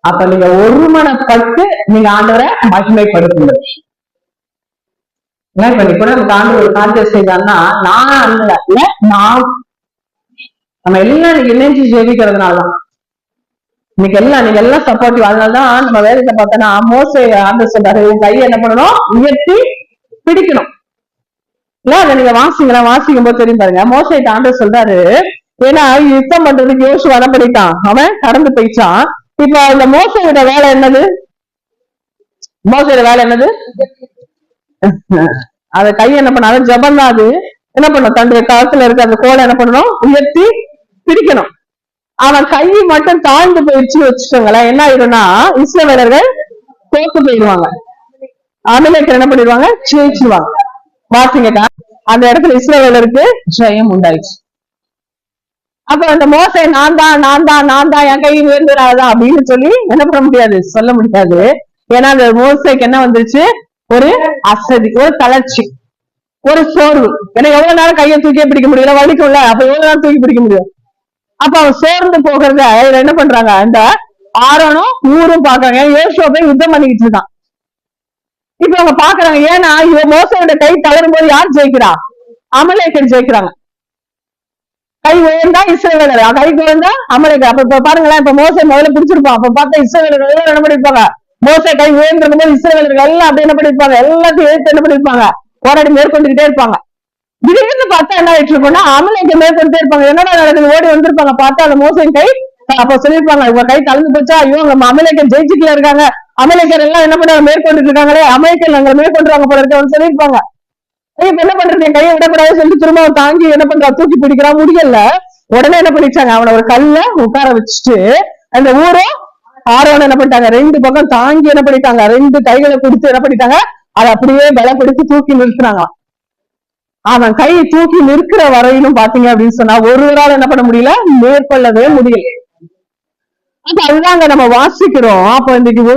அப்ப நீங்க ஒருமனப்பட்டு நீங்க ஆண்டவரை மகிமைப்படுத்துங்க. இப்ப நீ கூட நமக்கு ஆண்டு ஒரு கான்டெஸ்ட் செய்தான்னா நான் அல்ல இல்ல நான், நம்ம எல்லாம் இன்னைக்கு இணைஞ்சு ஜெபிக்கிறதுனாலதான் இன்னைக்கு எல்லாம் நீங்க எல்லாம் சப்போர்ட்டிவ். அதனாலதான் நம்ம வேதத்தை பார்த்தோன்னா மோசே ஆண்டு சொல்றாரு, கையை என்ன பண்ணணும், உயர்த்தி பிடிக்கணும். இல்ல அதை நீங்க வாசிக்கும் போது தெரியும் பாருங்க. மோசைட்ட ஆண்டவர் சொல்றாரு, ஏன்னா யுத்தம் பண்றதுக்கு யோசிச்சு வர பண்ணிட்டான், அவன் கடந்து போயிட்டான். இப்ப அந்த மோசையோட வேலை என்னது, மோசையோட வேலை என்னது, அத கை என்ன பண்ணாலும் ஜபம் தான். அது என்ன பண்ணும், தன்னுடைய காலத்துல இருக்க அந்த கோலை என்ன பண்ணணும், உயர்த்தி பிடிக்கணும். அவன் கை மட்டும் தாழ்ந்து போயிடுச்சுன்னு வச்சுக்கோங்களேன், என்ன ஆயிரும்னா இஸ்ரவேலர்கள் தோத்து போயிடுவாங்க, அமலேக்கர் என்ன பண்ணிடுவாங்க, ஜெயிச்சுவாங்க. வாசிங்கக்கா, அந்த இடத்துல இஸ்ரவேலருக்கு ஜெயம் உண்டாயிடுச்சு. அப்ப அந்த மோசை நான் தான் என் கை உயர்ந்துடாதான் அப்படின்னு சொல்லி என்ன பண்ண முடியாது, சொல்ல முடியாது. ஏன்னா அந்த மோசைக்கு என்ன வந்துருச்சு, ஒரு அசதி, ஒரு தளர்ச்சி, ஒரு சோர்வு. ஏன்னா எவ்வளவு நேரம் கையை தூக்கியே பிடிக்க முடியல, வலிக்கும்ல, அப்ப எவ்வளவு நேரம் தூக்கி பிடிக்க முடியும். அப்ப அவன் சோர்ந்து போகிறத என்ன பண்றாங்க, அந்த ஆரோனும் ஊரும் பாக்குறாங்க. யோசுவா போய் யுத்தம் பண்ணிக்கிட்டு இருக்கான். இப்ப அவங்க பாக்குறாங்க, ஏன்னா இவன் மோசையோட கை தளரும் போது யார் ஜெயிக்கிறா, அமலேக்கர் ஜெயிக்கிறாங்க. கை உயர்ந்தா இஸ்ரவேலர், கை உயர்ந்தா அமலேக்கர். அப்ப பாருங்களேன், இப்ப மோசை முதல்ல பிடிச்சிருப்பான். அப்ப பார்த்தா இஸ்ரவேலர்கள் எல்லாம் என்ன பண்ணிருப்பாங்க, மோசை கை உயர்ந்திருக்கும் போது இஸ்ரவேலர்கள் எல்லாம் அப்படி என்ன பண்ணிருப்பாங்க, எல்லாத்தையும் எழுத்து என்ன பண்ணிருப்பாங்க, போராடி மேற்கொண்டுகிட்டே இருப்பாங்க. திடீர்னு பார்த்தா என்ன ஆயிட்டு இருக்கோம்னா அமலேக்கர் மேற்கொண்டே இருப்பாங்க. என்னடா நடக்குது, ஓடி வந்திருப்பாங்க. பார்த்தா அந்த மோசையின் கை, அப்ப சொல்லிருப்பாங்க, இவங்க கை கலந்து போச்சா, ஐயோ அமலேக்கர் ஜெயிச்சுட்டுல இருக்காங்க, அமலேக்கர் எல்லாம் என்ன பண்ணாங்க, மேற்கொண்டு இருக்காங்களே, அமலேக்கர் நாங்க மேற்கொண்டுருவாங்க போல இருக்கு சொல்லியிருப்பாங்க. இப்ப என்ன பண்றது, என் கையை விடக்கூடாதுன்னு சொல்லிட்டு திரும்ப தாங்கி என்ன பண்றா, தூக்கி பிடிக்கிறா, முடியல. உடனே என்ன பண்ணிச்சாங்க, அவனை ஒரு கல்ல உட்கார வச்சுட்டு அந்த ஊரும் ஆரோன்னு என்ன பண்ணிட்டாங்க, ரெண்டு பக்கம் தாங்கி என்ன பண்ணிட்டாங்க, ரெண்டு கைகளை கொடுத்து என்ன பண்ணிட்டாங்க, அதை அப்படியே பலப்படுத்தி தூக்கி நிறுத்துறாங்க. அவன் கை தூக்கி நிற்கிற வரையிலும் பாத்தீங்க அப்படின்னு சொன்னா ஒருவரால் என்ன பண்ண முடியல, மேற்கொள்ளவே முடியல. அப்ப அதுதாங்க நம்ம வாசிக்கிறோம். அப்ப இன்னைக்கு